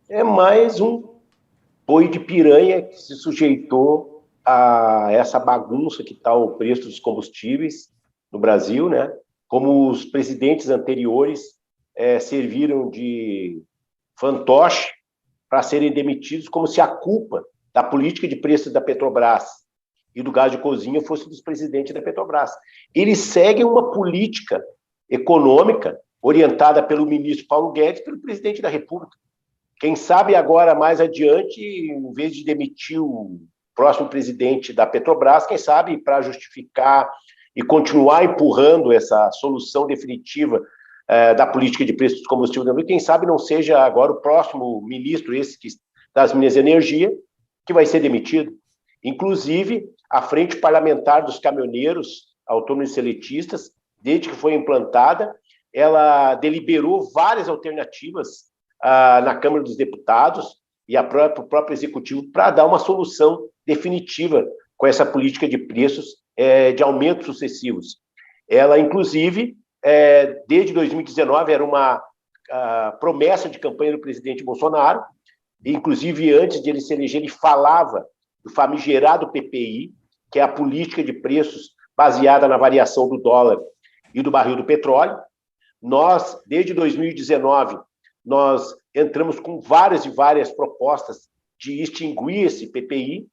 É mais um boi de piranha que se sujeitou a essa bagunça que está o preço dos combustíveis no Brasil, né? Como os presidentes anteriores serviram de fantoche para serem demitidos, como se a culpa da política de preços da Petrobras e do gás de cozinha fosse dos presidentes da Petrobras. Eles seguem uma política econômica orientada pelo ministro Paulo Guedes e pelo presidente da República. Quem sabe agora, mais adiante, em vez de demitir o próximo presidente da Petrobras, quem sabe para justificar e continuar empurrando essa solução definitiva da política de preços dos combustíveis, quem sabe não seja agora o próximo ministro das Minas de Energia que vai ser demitido. Inclusive, a Frente Parlamentar dos Caminhoneiros Autônomos e Seletistas, desde que foi implantada, ela deliberou várias alternativas na Câmara dos Deputados e o próprio Executivo para dar uma solução definitiva com essa política de preços de aumentos sucessivos. Ela, inclusive, desde 2019, era uma promessa de campanha do presidente Bolsonaro, inclusive antes de ele se eleger, ele falava do famigerado PPI, que é a política de preços baseada na variação do dólar e do barril do petróleo. Nós, desde 2019, nós entramos com várias e várias propostas de extinguir esse PPI.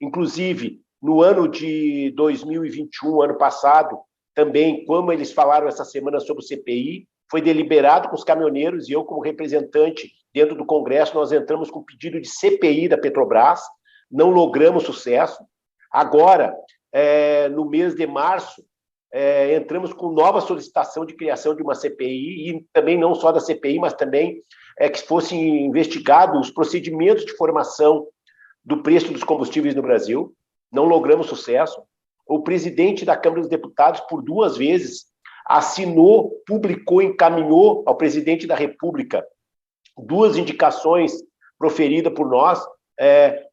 Inclusive, no ano de 2021, ano passado, também, como eles falaram essa semana sobre o CPI, foi deliberado com os caminhoneiros e eu, como representante dentro do Congresso, nós entramos com pedido de CPI da Petrobras, não logramos sucesso. Agora, no mês de março, entramos com nova solicitação de criação de uma CPI, e também não só da CPI, mas também que fosse investigado os procedimentos de formação do preço dos combustíveis no Brasil. Não logramos sucesso. O presidente da Câmara dos Deputados, por 2 vezes, assinou, publicou, encaminhou ao presidente da República 2 indicações proferidas por nós,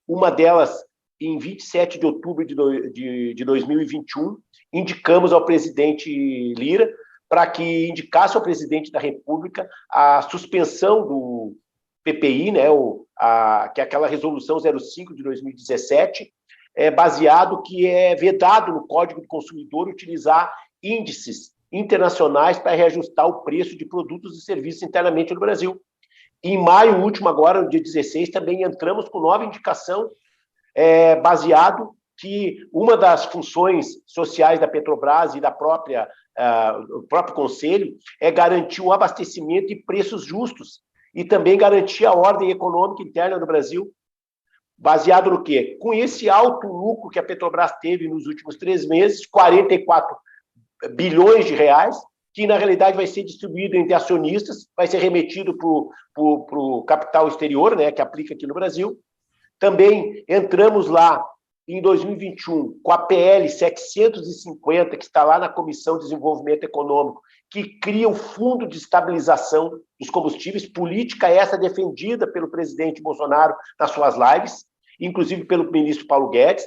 uma delas em 27 de outubro de 2021, indicamos ao presidente Lira para que indicasse ao presidente da República a suspensão do PPI, né, que é aquela resolução 05 de 2017, baseado que é vedado no Código do Consumidor utilizar índices internacionais para reajustar o preço de produtos e serviços internamente no Brasil. Em maio último, agora, no dia 16, também entramos com nova indicação, baseado que uma das funções sociais da Petrobras e do próprio Conselho é garantir o abastecimento e preços justos e também garantir a ordem econômica interna do Brasil. Baseado no quê? Com esse alto lucro que a Petrobras teve nos últimos 3 meses, 44 bilhões de reais, que na realidade vai ser distribuído entre acionistas, vai ser remetido para o capital exterior, né, que aplica aqui no Brasil. Também entramos lá em 2021 com a PL 750, que está lá na Comissão de Desenvolvimento Econômico, que cria o Fundo de Estabilização dos Combustíveis, política essa defendida pelo presidente Bolsonaro nas suas lives, inclusive pelo ministro Paulo Guedes,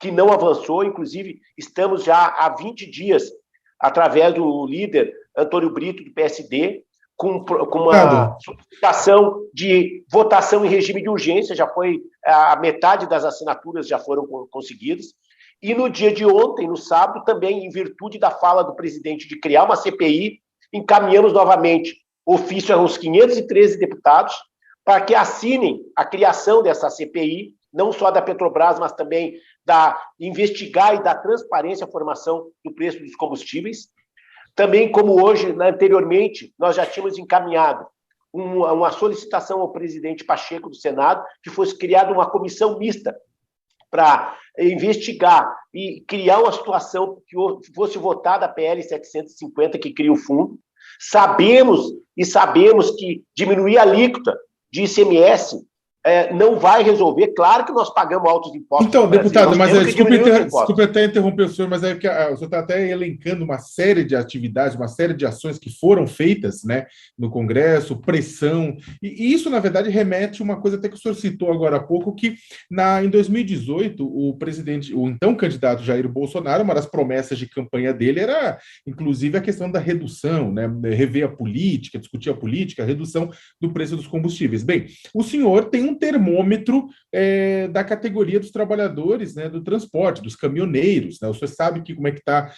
que não avançou. Inclusive, estamos já há 20 dias, através do líder Antônio Brito, do PSD, com uma solicitação de votação em regime de urgência, já foi, a metade das assinaturas já foram conseguidas, e no dia de ontem, no sábado, também, em virtude da fala do presidente de criar uma CPI, encaminhamos novamente ofício aos 513 deputados para que assinem a criação dessa CPI, não só da Petrobras, mas também investigar e dar transparência à formação do preço dos combustíveis. Também, como hoje, anteriormente, nós já tínhamos encaminhado uma solicitação ao presidente Pacheco do Senado que fosse criada uma comissão mista para investigar e criar uma situação que fosse votada a PL 750, que cria o fundo. Sabemos que diminuir a alíquota de ICMS não vai resolver. Claro que nós pagamos altos impostos. Então, deputado, mas desculpe até interromper o senhor, mas é que o senhor está até elencando uma série de atividades, uma série de ações que foram feitas, né, no Congresso, pressão, e isso, na verdade, remete a uma coisa até que o senhor citou agora há pouco, que em 2018, o então candidato Jair Bolsonaro, uma das promessas de campanha dele era, inclusive, a questão da redução, né, rever a política, discutir a política, a redução do preço dos combustíveis. Bem, o senhor tem um termômetro da categoria dos trabalhadores, né, do transporte, dos caminhoneiros, né? O senhor sabe como é que está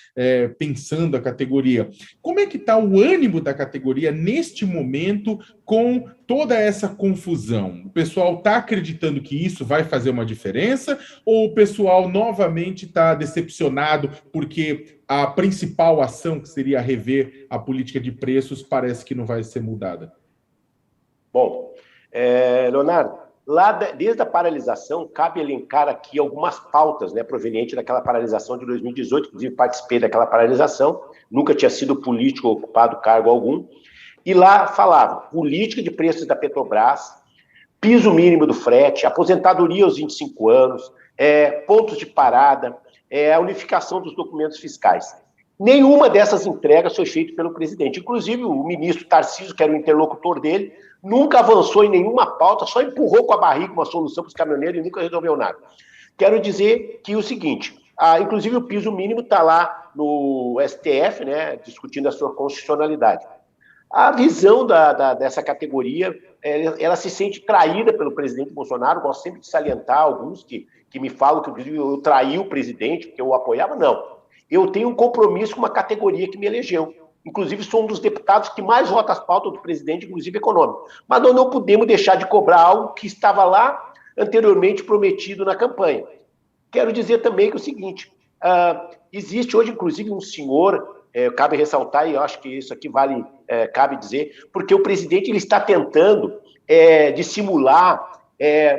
pensando a categoria. Como é que está o ânimo da categoria neste momento com toda essa confusão? O pessoal está acreditando que isso vai fazer uma diferença ou o pessoal novamente está decepcionado porque a principal ação, que seria rever a política de preços, parece que não vai ser mudada? Bom, Leonardo, desde a paralisação, cabe elencar aqui algumas pautas, né, provenientes daquela paralisação de 2018, inclusive participei daquela paralisação, nunca tinha sido político ou ocupado cargo algum, e lá falava política de preços da Petrobras, piso mínimo do frete, aposentadoria aos 25 anos, pontos de parada, a unificação dos documentos fiscais. Nenhuma dessas entregas foi feita pelo presidente. Inclusive, o ministro Tarcísio, que era o interlocutor dele, nunca avançou em nenhuma pauta, só empurrou com a barriga uma solução para os caminhoneiros e nunca resolveu nada. Quero dizer que o seguinte, inclusive o piso mínimo está lá no STF, né, discutindo a sua constitucionalidade. A visão dessa categoria, ela se sente traída pelo presidente Bolsonaro. Gosto sempre de salientar alguns que me falam que eu traí o presidente, que eu o apoiava. Não. Eu tenho um compromisso com uma categoria que me elegeu. Inclusive, sou um dos deputados que mais vota as pautas do presidente, inclusive econômico. Mas nós não podemos deixar de cobrar algo que estava lá anteriormente prometido na campanha. Quero dizer também que é o seguinte, existe hoje, inclusive, um senhor, cabe ressaltar, e eu acho que isso aqui cabe dizer, porque o presidente ele está tentando dissimular,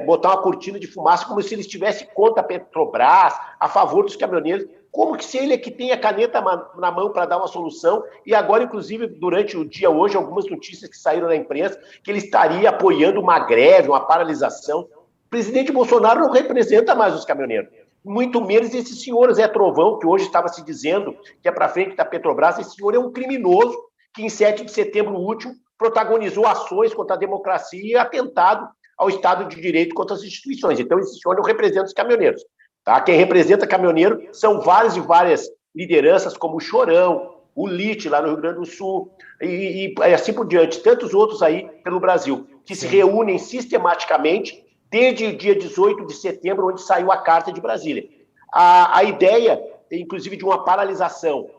botar uma cortina de fumaça como se ele estivesse contra a Petrobras, a favor dos caminhoneiros. Como que se ele é que tem a caneta na mão para dar uma solução, e agora, inclusive, durante o dia hoje, algumas notícias que saíram na imprensa, que ele estaria apoiando uma greve, uma paralisação. O presidente Bolsonaro não representa mais os caminhoneiros, muito menos esse senhor Zé Trovão, que hoje estava se dizendo que é para frente da Petrobras. Esse senhor é um criminoso que, em 7 de setembro último, protagonizou ações contra a democracia e atentado ao Estado de Direito contra as instituições. Então, esse senhor não representa os caminhoneiros. Tá? Quem representa caminhoneiro são várias e várias lideranças, como o Chorão, o Lite, lá no Rio Grande do Sul, e assim por diante, tantos outros aí pelo Brasil, que se reúnem sistematicamente desde o dia 18 de setembro, onde saiu a Carta de Brasília. A ideia, inclusive, de uma paralisação,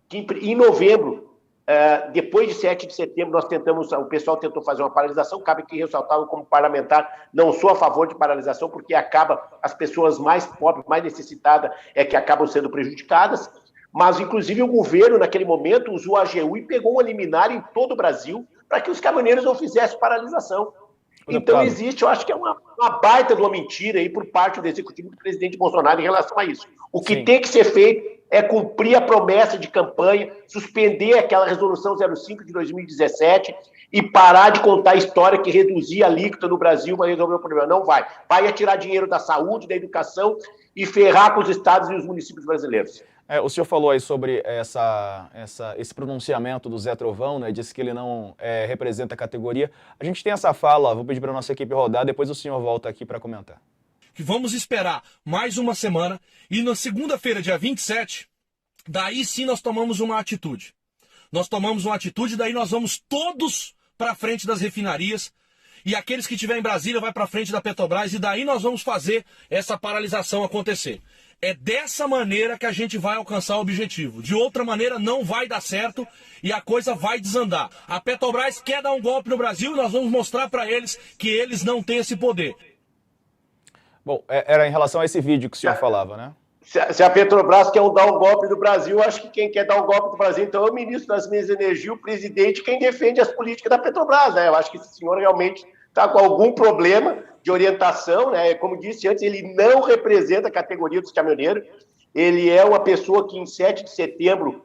que em novembro, depois de 7 de setembro, o pessoal tentou fazer uma paralisação. Cabe aqui ressaltar, eu, como parlamentar, não sou a favor de paralisação, porque as pessoas mais pobres, mais necessitadas, que acabam sendo prejudicadas. Mas, inclusive, o governo, naquele momento, usou a AGU e pegou uma liminar em todo o Brasil para que os caminhoneiros não fizessem paralisação. Então, existe, eu acho que é uma baita de uma mentira aí por parte do executivo do presidente Bolsonaro em relação a isso. O que tem que ser feito é cumprir a promessa de campanha, suspender aquela resolução 05 de 2017 e parar de contar a história que reduzir a alíquota no Brasil vai resolver o problema. Não vai. Vai tirar dinheiro da saúde, da educação e ferrar com os estados e os municípios brasileiros. O senhor falou aí sobre esse pronunciamento do Zé Trovão, né? Disse que ele não representa a categoria. A gente tem essa fala, vou pedir para a nossa equipe rodar, depois o senhor volta aqui para comentar. Que vamos esperar mais uma semana e na segunda-feira, dia 27, daí sim nós tomamos uma atitude. Nós tomamos uma atitude, daí nós vamos todos para frente das refinarias e aqueles que estiverem em Brasília vai para frente da Petrobras e daí nós vamos fazer essa paralisação acontecer. É dessa maneira que a gente vai alcançar o objetivo. De outra maneira não vai dar certo e a coisa vai desandar. A Petrobras quer dar um golpe no Brasil e nós vamos mostrar para eles que eles não têm esse poder. Bom, era em relação a esse vídeo que o senhor falava, né? Se a Petrobras quer dar um golpe no Brasil, acho que quem quer dar um golpe no Brasil, então, é o ministro das Minas e Energia, o presidente, quem defende as políticas da Petrobras, né? Eu acho que esse senhor realmente está com algum problema de orientação, né? Como disse antes, ele não representa a categoria dos caminhoneiros, ele é uma pessoa que, em 7 de setembro,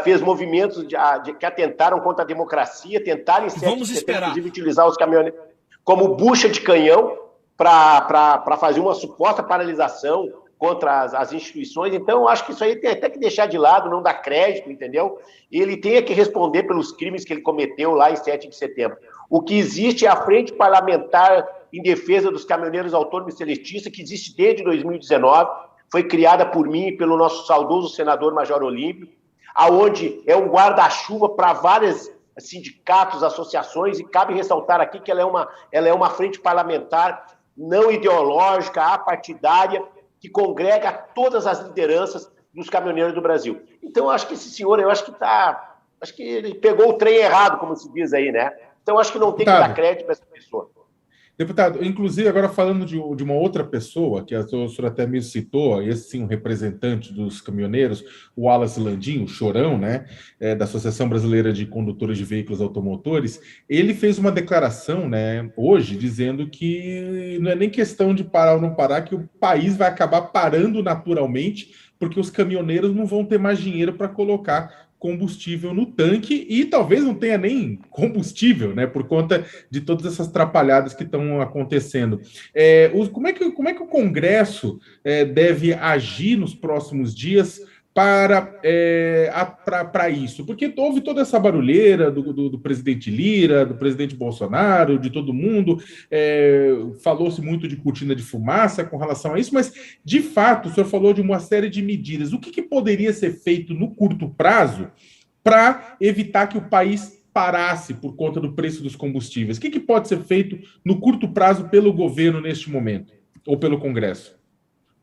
fez movimentos que atentaram contra a democracia, tentaram, em 7 de setembro, inclusive, utilizar os caminhoneiros. como bucha de canhão para fazer uma suposta paralisação contra as instituições. Então, eu acho que isso aí tem até que deixar de lado, não dar crédito, entendeu? Ele tem que responder pelos crimes que ele cometeu lá em 7 de setembro. O que existe é a Frente Parlamentar em Defesa dos Caminhoneiros Autônomos e Seletistas, que existe desde 2019, foi criada por mim e pelo nosso saudoso senador Major Olímpio, aonde é um guarda-chuva para vários sindicatos, associações, e cabe ressaltar aqui que ela é uma frente parlamentar não ideológica, apartidária, que congrega todas as lideranças dos caminhoneiros do Brasil. Então, eu acho que esse senhor, acho que ele pegou o trem errado, como se diz aí, né? Então, acho que não tem que dar crédito para essa pessoa. Deputado, inclusive, agora falando de uma outra pessoa, que a senhora até me citou, esse sim, um representante dos caminhoneiros, o Wallace Landim, o Chorão, né, da Associação Brasileira de Condutores de Veículos Automotores, ele fez uma declaração, né, hoje, dizendo que não é nem questão de parar ou não parar, que o país vai acabar parando naturalmente, porque os caminhoneiros não vão ter mais dinheiro para colocar combustível no tanque e talvez não tenha nem combustível, né, por conta de todas essas atrapalhadas que estão acontecendo. Como é que o Congresso deve agir nos próximos dias para isso? Porque houve toda essa barulheira do presidente Lira, do presidente Bolsonaro, de todo mundo, falou-se muito de cortina de fumaça com relação a isso, mas, de fato, o senhor falou de uma série de medidas. O que poderia ser feito no curto prazo para evitar que o país parasse por conta do preço dos combustíveis? O que pode ser feito no curto prazo pelo governo neste momento, ou pelo Congresso?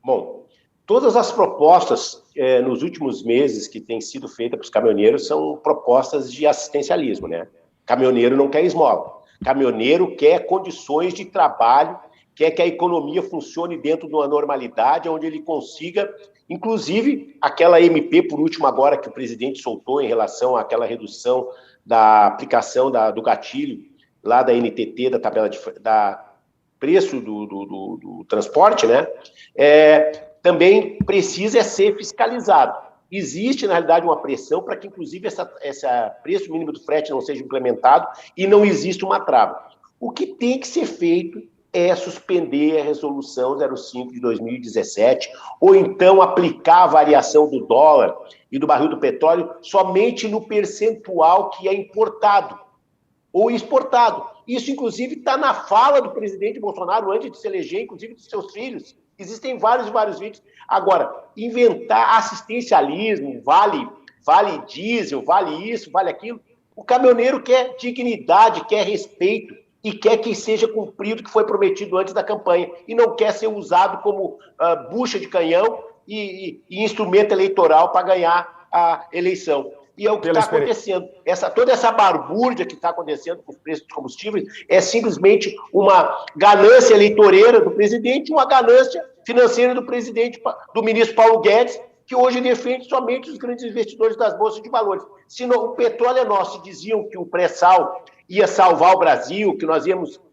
Bom, todas as propostas nos últimos meses que têm sido feitas para os caminhoneiros são propostas de assistencialismo, né? Caminhoneiro não quer esmola. Caminhoneiro quer condições de trabalho, quer que a economia funcione dentro de uma normalidade, onde ele consiga, inclusive, aquela MP, por último agora, que o presidente soltou em relação àquela redução da aplicação do gatilho, lá da NTT, da tabela da preço do transporte, né? Também precisa ser fiscalizado. Existe, na realidade, uma pressão para que, inclusive, esse preço mínimo do frete não seja implementado e não existe uma trava. O que tem que ser feito é suspender a resolução 05 de 2017, ou então aplicar a variação do dólar e do barril do petróleo somente no percentual que é importado ou exportado. Isso, inclusive, está na fala do presidente Bolsonaro antes de se eleger, inclusive de seus filhos. Existem vários vídeos. Agora, inventar assistencialismo, vale diesel, vale isso, vale aquilo. O caminhoneiro quer dignidade, quer respeito e quer que seja cumprido o que foi prometido antes da campanha. E não quer ser usado como bucha de canhão e instrumento eleitoral para ganhar a eleição. E é o que está acontecendo. Toda essa barbúrdia que está acontecendo com os preços dos combustíveis é simplesmente uma ganância eleitoreira do presidente, uma ganância financeira do presidente, do ministro Paulo Guedes, que hoje defende somente os grandes investidores das bolsas de valores. Se o petróleo é nosso, se diziam que o pré-sal ia salvar o Brasil, que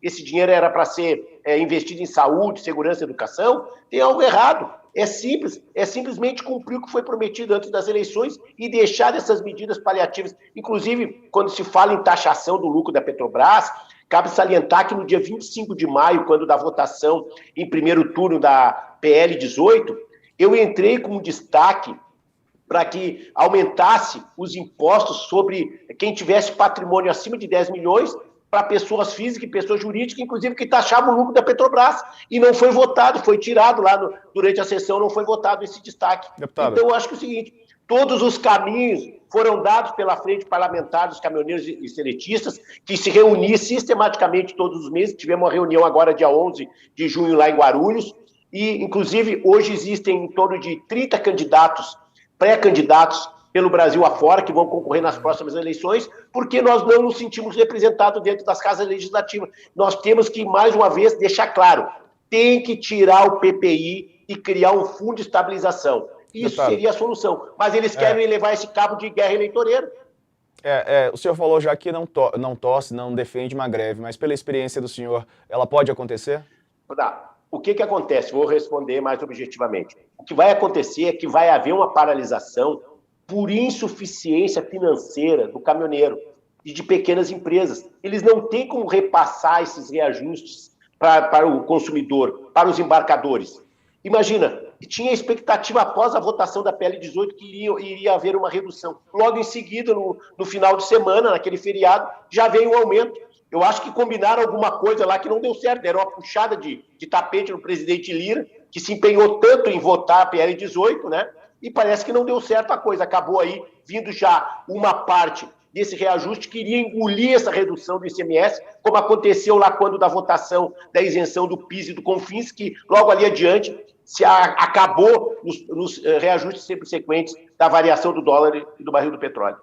esse dinheiro era para ser investido em saúde, segurança e educação, tem algo errado. É simplesmente cumprir o que foi prometido antes das eleições e deixar essas medidas paliativas. Inclusive, quando se fala em taxação do lucro da Petrobras, cabe salientar que no dia 25 de maio, quando da votação em primeiro turno da PL 18, eu entrei com um destaque para que aumentasse os impostos sobre quem tivesse patrimônio acima de 10 milhões, para pessoas físicas e pessoas jurídicas, inclusive que taxavam o lucro da Petrobras, e não foi votado, foi tirado lá durante a sessão, não foi votado esse destaque. Deputado. Então, eu acho que é o seguinte, todos os caminhos foram dados pela Frente Parlamentar dos Caminhoneiros e Seletistas, que se reunia sistematicamente todos os meses, tivemos uma reunião agora dia 11 de junho lá em Guarulhos, e, inclusive, hoje existem em torno de 30 candidatos, pré-candidatos, pelo Brasil afora, que vão concorrer nas próximas eleições, porque nós não nos sentimos representados dentro das casas legislativas. Nós temos que, mais uma vez, deixar claro, tem que tirar o PPI e criar um fundo de estabilização. Isso seria a solução. Mas eles querem levar esse cabo de guerra eleitoreira. O senhor falou já que não torce, não defende uma greve, mas pela experiência do senhor, ela pode acontecer? O que acontece? Vou responder mais objetivamente. O que vai acontecer é que vai haver uma paralisação por insuficiência financeira do caminhoneiro. e de pequenas empresas. Eles não têm como repassar esses reajustes para o consumidor, para os embarcadores. Imagina, tinha expectativa após a votação da PL 18 que iria haver uma redução. Logo em seguida, no final de semana, naquele feriado, já veio um aumento. Eu acho que combinaram alguma coisa lá que não deu certo, deram uma puxada de tapete no presidente Lira, que se empenhou tanto em votar a PL 18, né? E parece que não deu certo a coisa. Acabou aí vindo já uma parte desse reajuste, que iria engolir essa redução do ICMS, como aconteceu lá quando da votação da isenção do PIS e do CONFINS, que logo ali adiante acabou nos reajustes subsequentes da variação do dólar e do barril do petróleo.